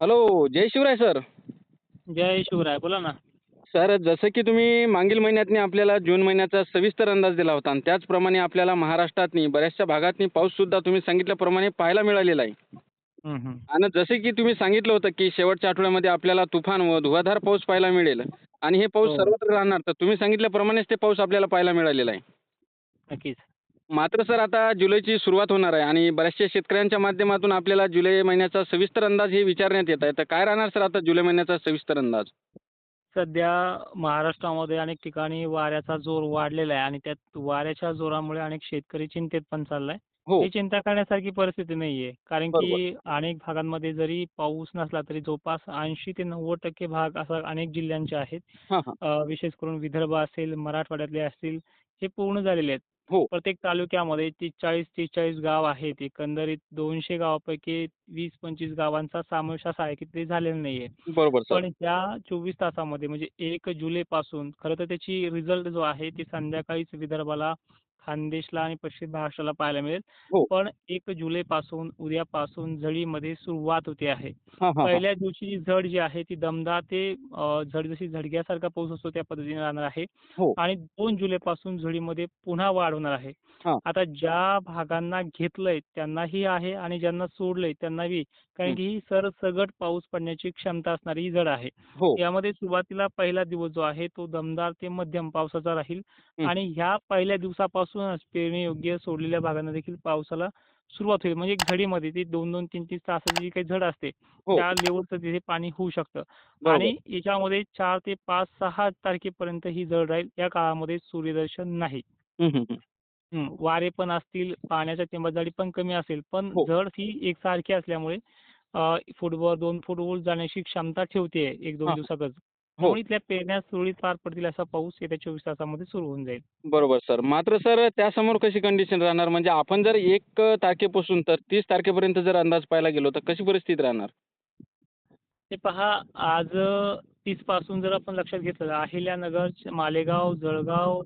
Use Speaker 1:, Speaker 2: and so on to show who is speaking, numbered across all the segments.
Speaker 1: Hello, जय Shivray sir.
Speaker 2: जय शिवराय. बोला ना.
Speaker 1: Sir, जसं की तुम्ही मागील महिन्यातनी आपल्याला जून महिन्याचा सविस्तर अंदाज दिला होता आणि त्याचप्रमाणे आपल्याला महाराष्ट्रातनी बऱ्याचशा भागातनी पाऊससुद्धा तुम्ही सांगितल्याप्रमाणे पाहायला मिळालेला आहे.
Speaker 2: हं, हं.
Speaker 1: आणि जसे की तुम्ही सांगितलं होतं, की शेवटच्या आठवड्यामध्ये आपल्याला तुफान व धुवाधार पाऊस पाहायला मिळेल आणि हे पाऊस
Speaker 2: हो,
Speaker 1: सर्वत्र राहणार. तर तुम्ही सांगितल्याप्रमाणेच ते पाऊस आपल्याला पाहायला मिळालेला आहे.
Speaker 2: नक्कीच.
Speaker 1: मात्र सर आता जुलैची सुरुवात होणार आहे आणि बऱ्याचशा शेतकऱ्यांच्या माध्यमातून आपल्याला जुलै महिन्याचा सविस्तर अंदाज हे विचारण्यात येत आहे. तर काय राहणार सर आता जुलै महिन्याचा सविस्तर अंदाज?
Speaker 2: सध्या महाराष्ट्रामध्ये अनेक ठिकाणी वाऱ्याचा जोर वाढलेला आहे आणि त्यात वाऱ्याच्या जोरामुळे अनेक शेतकरी चिंतेत पण चाललाय.
Speaker 1: हो,
Speaker 2: ही चिंता करण्यासारखी परिस्थिती नाहीये. कारण
Speaker 1: बरोबर.
Speaker 2: की अनेक भागांमध्ये जरी पाऊस नसला तरी जवळपास 80 ते 90% भाग असा अनेक जिल्ह्यांचे आहेत.
Speaker 1: हां, हां.
Speaker 2: विशेष करून विदर्भ असेल, मराठवाड्यातले असतील, हे पूर्ण झालेले आहेत.
Speaker 1: हो,
Speaker 2: प्रत्येक तालुक्यामध्ये 40-43 गाव आहेत. एकंदरीत 200 गावापैकी 20-25 गावांचा समावेश असा आहे की ते झालेलं नाहीये.
Speaker 1: बरोबर सर.
Speaker 2: पण ह्या 24 तासामध्ये म्हणजे 1 जुलैपासून खरं तर त्याची रिझल्ट जो आहे ती संध्याकाळीच विदर्भाला, खानदेशला आणि पश्चिम महाराष्ट्राला पाहायला मिळेल.
Speaker 1: हो.
Speaker 2: पण 1 जुलैपासून उद्यापासून झडीमध्ये सुरुवात होते आहे.
Speaker 1: हां, हां, हां.
Speaker 2: पहिल्या दिवशीची झड जी आहे ती दमदार ते झड जशी झडग्यासारखा पाऊस असतो त्या पद्धतीने राहणार आहे
Speaker 1: हो.
Speaker 2: आणि 2 जुलैपासून झडीमध्ये पुन्हा वाढ होणार आहे.
Speaker 1: हां.
Speaker 2: आता ज्या भागांना घेतलंय त्यांनाही आहे आणि ज्यांना सोडलंय त्यांनाही कारण
Speaker 1: हं.
Speaker 2: की ही सरसगट पाऊस पडण्याची क्षमता असणारी ही झड आहे.
Speaker 1: हो.
Speaker 2: यामध्ये सुरुवातीला पहिला दिवस जो आहे तो दमदार ते मध्यम पावसाचा राहील
Speaker 1: हं.
Speaker 2: आणि ह्या पहिल्या दिवसापासूनच पेरणीयोग्य सोडलेल्या भागांना देखील पावसाला सुरुवात होईल. म्हणजे एक झडीमध्ये ती 2-2, 3-3 तासाची जी काही झड असते,
Speaker 1: हो.
Speaker 2: त्या लेव्हलचं तिथे पाणी होऊ शकतं
Speaker 1: बरोबर.
Speaker 2: आणि याच्यामध्ये 4 ते 5-6 तारखेपर्यंत ही झड राहील. या काळामध्ये सूर्यदर्शन नाही.
Speaker 1: हं, हं, हं.
Speaker 2: वारे पण असतील, पाण्याच्या थेंबाजाडी पण कमी असेल, पण
Speaker 1: हो.
Speaker 2: झड ही एकसारखी असल्यामुळे फूटवर 2 फूट वर जाण्याची क्षमता ठेवते 1-2
Speaker 1: हां.
Speaker 2: दिवसातच.
Speaker 1: हो.
Speaker 2: त्यामुळे इथल्या पेरण्या सुरळीत पार पडतील असा पाऊस येत्या 24 तासामध्ये सुरू होऊन जाईल.
Speaker 1: बरोबर सर. मात्र सर त्यासमोर कशी कंडिशन राहणार? म्हणजे आपण जर 1 तारखेपासून तर 30 तारखेपर्यंत जर अंदाज पाहायला गेलो, तर कशी परिस्थिती राहणार?
Speaker 2: ते पहा आज 30 पासून जर आपण लक्षात घेतलं अहिल्यानगर, मालेगाव, जळगाव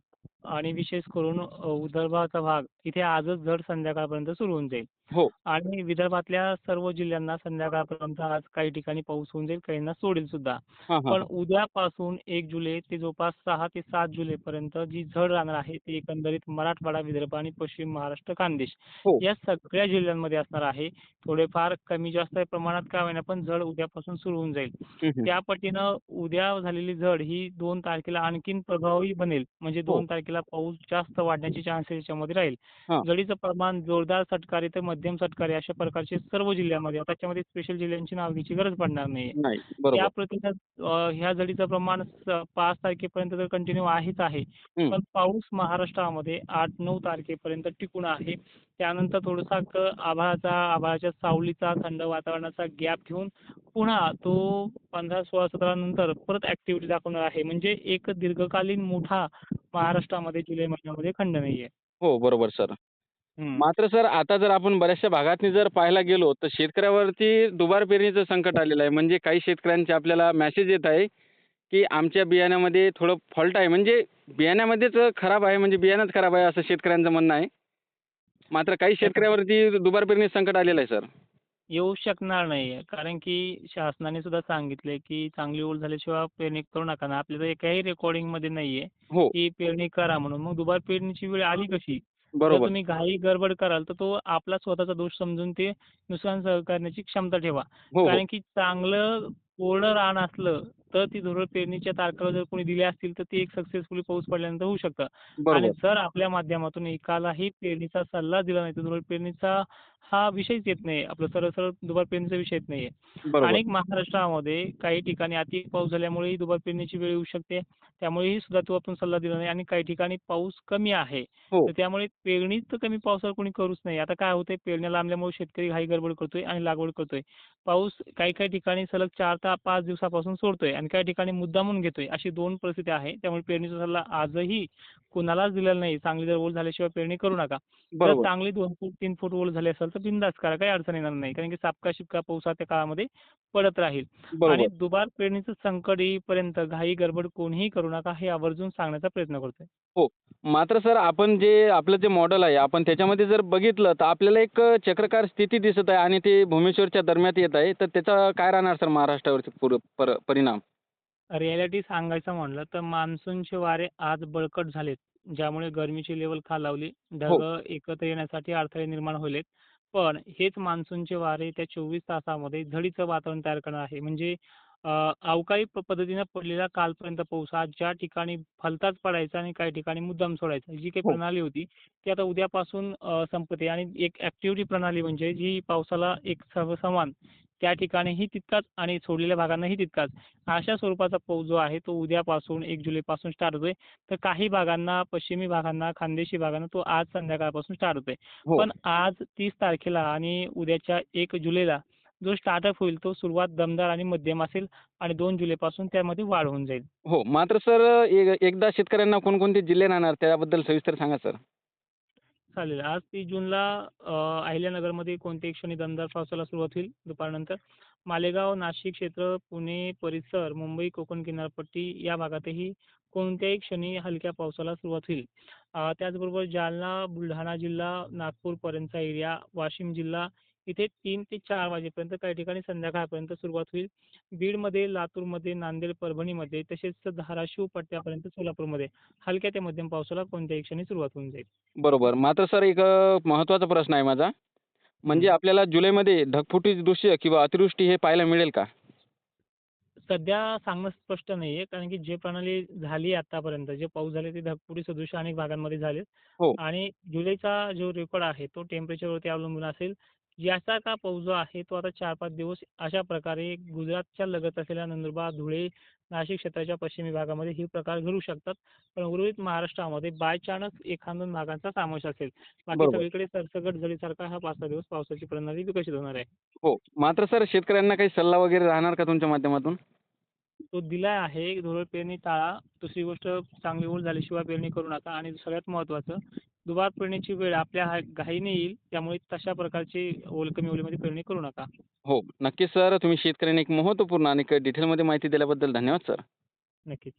Speaker 2: आणि विशेष करून विदर्भाचा भाग इथे आजच झड संध्याकाळपर्यंत सुरू होऊन जाईल.
Speaker 1: हो.
Speaker 2: आणि विदर्भातल्या सर्व जिल्ह्यांना संध्याकाळपर्यंत आज काही ठिकाणी पाऊस होऊन जाईल, काहींना सोडेल सुद्धा.
Speaker 1: हां, हां,
Speaker 2: पण
Speaker 1: हां.
Speaker 2: उद्यापासून 1 जुलै ते जवळपास 6 ते 7 जुलैपर्यंत जी झड राहणार आहे, ती एकंदरीत मराठवाडा, विदर्भ आणि पश्चिम महाराष्ट्र, खानदेश
Speaker 1: हो.
Speaker 2: या सगळ्या जिल्ह्यांमध्ये असणार आहे. थोडेफार कमी जास्त प्रमाणात का होईना, पण झड उद्यापासून सुरू होऊन जाईल.
Speaker 1: हं, हं.
Speaker 2: त्या पटीनं उद्या झालेली झड ही 2 तारखेला आणखीन प्रभावी बनेल. म्हणजे
Speaker 1: हो.
Speaker 2: 2 तारखेला पाऊस जास्त वाढण्याचे चान्सेस याच्यामध्ये राहील.
Speaker 1: हां.
Speaker 2: झडीचं प्रमाण जोरदार सटकारी ते मध्यम सटकारी अशा प्रकारचे सर्व जिल्ह्यामध्ये आता त्याच्यामध्ये स्पेशल जिल्ह्यांची नाव घ्यायची गरज पडणार नाहीये.
Speaker 1: नाही.
Speaker 2: त्या
Speaker 1: बरोबर.
Speaker 2: पद्धतीनं ह्या झडीचं प्रमाण 5 तारखेपर्यंत तर कंटिन्यू आहेच आहे.
Speaker 1: हं.
Speaker 2: पण पाऊस महाराष्ट्रामध्ये 8-9 तारखेपर्यंत टिकून आहे. त्यानंतर थोडासा आभाळाच्या सावलीचा, थंड वातावरणाचा गॅप घेऊन पुन्हा तो 15, 16, 17 नंतर परत ॲक्टिव्हिटी दाखवणार आहे. म्हणजे एक दीर्घकालीन मोठा महाराष्ट्रामध्ये जुलै महिन्यामध्ये खंड नाहीये.
Speaker 1: हो, बरोबर सर.
Speaker 2: हं.
Speaker 1: मात्र सर आता जर आपण बऱ्याचशा भागातनी जर पाहायला गेलो, तर शेतकऱ्यावरती दुबार पेरणीचं संकट आलेलं आहे. म्हणजे काही शेतकऱ्यांचे आपल्याला मेसेज येत आहे, की आमच्या बियाण्यामध्ये थोडं फॉल्ट आहे. म्हणजे बियाण्यामध्येच खराब आहे, म्हणजे बियाणंच खराब आहे असं शेतकऱ्यांचं म्हणणं आहे. मात्र काही
Speaker 2: हे पहा
Speaker 1: शेतकऱ्यावरती दुबार पेरणी संकट आलेलं आहे सर.
Speaker 2: येऊ शकणार नाहीये. कारण की शासनाने सुद्धा सांगितलंय, की चांगली ओळ झाल्याशिवाय पेरणी करू नका ना. आपल्या तर एकाही रेकॉर्डिंगमध्ये नाहीये,
Speaker 1: हो,
Speaker 2: की पेरणी करा म्हणून. मग दुबार पेरणीची वेळ आली कशी? जर
Speaker 1: बरोबर.
Speaker 2: तुम्ही घाई गडबड कराल, तर तो आपला स्वतःचा दोष समजून ते नुकसान करण्याची क्षमता ठेवा.
Speaker 1: हो, हो.
Speaker 2: कारण की चांगलं कोरडं रान असलं, तर ती धुरळ पेरणीच्या तारखेला जर कोणी दिल्या असतील, तर ती एक सक्सेसफुली पाऊस पडल्यानंतर होऊ शकतं. आणि
Speaker 1: बरोबर.
Speaker 2: जर आपल्या माध्यमातून एकालाही पेरणीचा सल्ला दिला नाही, तर धुरळ पेरणीचा हा विषयच येत नाही. आपलं सरळ-सरळ दुबार पेरणीचा विषय येत नाहीये.
Speaker 1: बरोबर.
Speaker 2: अनेक महाराष्ट्रामध्ये काही ठिकाणी अति पाऊस झाल्यामुळेही दुबार पेरणीची वेळ येऊ शकते. त्यामुळेही सुद्धा तो आपण सल्ला दिला नाही आणि काही ठिकाणी पाऊस कमी आहे.
Speaker 1: हो,
Speaker 2: तर त्यामुळे पेरणीच तर कमी पावसावर कोणी करूच नाही. आता काय होतंय पेरण्या लांबल्यामुळे शेतकरी घाई गडबड करतोय आणि लागवड करतोय. पाऊस काही-काही ठिकाणी सलग 4 ते 5 दिवसापासून सोडतोय आणि काही ठिकाणी मुद्दामून घेतोय. अशी 2 परिस्थिती आहे. त्यामुळे पेरणीचा सल्ला आजही कुणालाच दिलेला नाही. चांगली जर ओल झाल्याशिवाय पेरणी करू नका. जर
Speaker 1: बरोबर.
Speaker 2: चांगली 2 फूट, 3 फूट ओल झाली असेल, तर बिनधास्त करा. काही अडचण येणार नाही. कारण की सापका-शिपका पाऊस हा त्या काळामध्ये पडत राहील. आणि
Speaker 1: बरोबर.
Speaker 2: दुबार पेरणीचं संकट येईपर्यंत घाई गडबड कोणीही करू नका, हे आवर्जून सांगण्याचा प्रयत्न करतोय.
Speaker 1: हो. मात्र सर आपण जे आपलं जे मॉडेल आहे आपण त्याच्यामध्ये जर बघितलं तर आपल्याला एक चक्राकार स्थिती दिसत आहे आणि ते भूमेश्वरच्या दरम्यान येत आहे. तर त्याचा काय राहणार सर महाराष्ट्रावरती परिणाम?
Speaker 2: रिॲलिटी सांगायचं म्हणलं तर मान्सूनचे वारे आज बळकट झालेत. ज्यामुळे गरमीची लेव्हल खालावली.
Speaker 1: हो,
Speaker 2: ढगं एकत्र येण्यासाठी अडथळे निर्माण होईलेत. पण हेच मान्सूनचे वारे त्या 24 तासामध्ये झडीचं वातावरण तयार करणार आहे. म्हणजे अवकाळी पद्धतीनं पडलेला कालपर्यंत पाऊस आज ज्या ठिकाणी भलताच पडायचा आणि काही ठिकाणी मुद्दाम सोडायचा. जी काही
Speaker 1: हो,
Speaker 2: प्रणाली होती ती आता उद्यापासून संपते आणि एक ॲक्टिव्हिटी प्रणाली म्हणजे जी पावसाला एक समान त्या ठिकाणीही तितकाच आणि सोडलेल्या भागांनाही तितकाच. अशा स्वरूपाचा पाऊस जो आहे तो उद्यापासून 1 जुलैपासून स्टार्ट होतोय. तर काही भागांना, पश्चिमी भागांना, खानदेशी भागांना तो आज संध्याकाळपासून स्टार्ट होतोय.
Speaker 1: हो,
Speaker 2: पण आज 30 तारखेला आणि उद्याच्या 1 जुलैला जो स्टार्टअप होईल तो सुरुवात दमदार आणि मध्यम असेल आणि 2 जुलैपासून त्यामध्ये वाढ होऊन जाईल.
Speaker 1: हो. मात्र सर एकदा शेतकऱ्यांना कोणकोणते जिल्हे राहणार त्याबद्दल सविस्तर सांगा सर?
Speaker 2: चालेल. आज 30 जूनला अहिल्यानगरमध्ये कोणत्याही क्षणी दमदार पावसाला सुरुवात होईल दुपारनंतर. मालेगाव, नाशिक क्षेत्र, पुणे परिसर, मुंबई कोकण किनारपट्टी या भागातही कोणत्याही क्षणी हलक्या पावसाला सुरुवात होईल. त्याचबरोबर जालना, बुलढाणा जिल्हा, नागपूरपर्यंतचा एरिया, वाशिम जिल्हा इथे 3 ते 4 वाजेपर्यंत काही ठिकाणी संध्याकाळपर्यंत सुरुवात होईल. बीडमध्ये, लातूरमध्ये, नांदेड, परभणीमध्ये तसेच धाराशिव पट्ट्यापर्यंत सोलापूरमध्ये हलक्या ते मध्यम पावसाला कोणत्याही क्षणी सुरुवात होऊन जाईल.
Speaker 1: बरोबर. मात्र सर एक महत्त्वाचा प्रश्न आहे माझा. म्हणजे
Speaker 2: हं.
Speaker 1: आपल्याला जुलैमध्ये ढगफुटी दृश्य किंवा अतिवृष्टी हे पाहायला मिळेल का?
Speaker 2: सध्या सांगणं स्पष्ट नाहीये, कारण की जे प्रणाली झाली आतापर्यंत, जे पाऊस झाले ते ढगफुटी सदृश अनेक भागांमध्ये झालेत.
Speaker 1: हो.
Speaker 2: आणि जुलैचा जो रेकॉर्ड आहे तो टेम्परेचरवरती अवलंबून असेल. याचा का पाऊस जो आहे तो आता 4-5 दिवस अशा प्रकारे गुजरातच्या लगत असलेल्या नंदुरबार, धुळे, नाशिक क्षेत्राच्या पश्चिमी भागामध्ये हे प्रकार घडू शकतात. पण उर्वरित महाराष्ट्रामध्ये बाय चान्स 1-2 भागांचा समावेश असेल. बाकी
Speaker 1: बरोबर.
Speaker 2: सगळीकडे सरसकट झडीसारखा हा 5-6 दिवस पावसाची प्रणाली विकसित होणार आहे.
Speaker 1: हो. मात्र सर शेतकऱ्यांना काही सल्ला वगैरे राहणार का तुमच्या माध्यमातून?
Speaker 2: तो दिला आहे. धुरळ पेरणी टाळा. दुसरी गोष्ट चांगली ओल झाल्याशिवाय पेरणी करू नका आणि सगळ्यात महत्त्वाचं दुबार पेरणीची वेळ आपल्या घाईने येईल. त्यामुळे तशा प्रकारची कमी ओलीमध्ये पेरणी करू नका.
Speaker 1: हो. नक्कीच सर तुम्ही शेतकऱ्यांना एक महत्त्वपूर्ण आणि डिटेलमध्ये माहिती दिल्याबद्दल धन्यवाद सर.
Speaker 2: नक्कीच.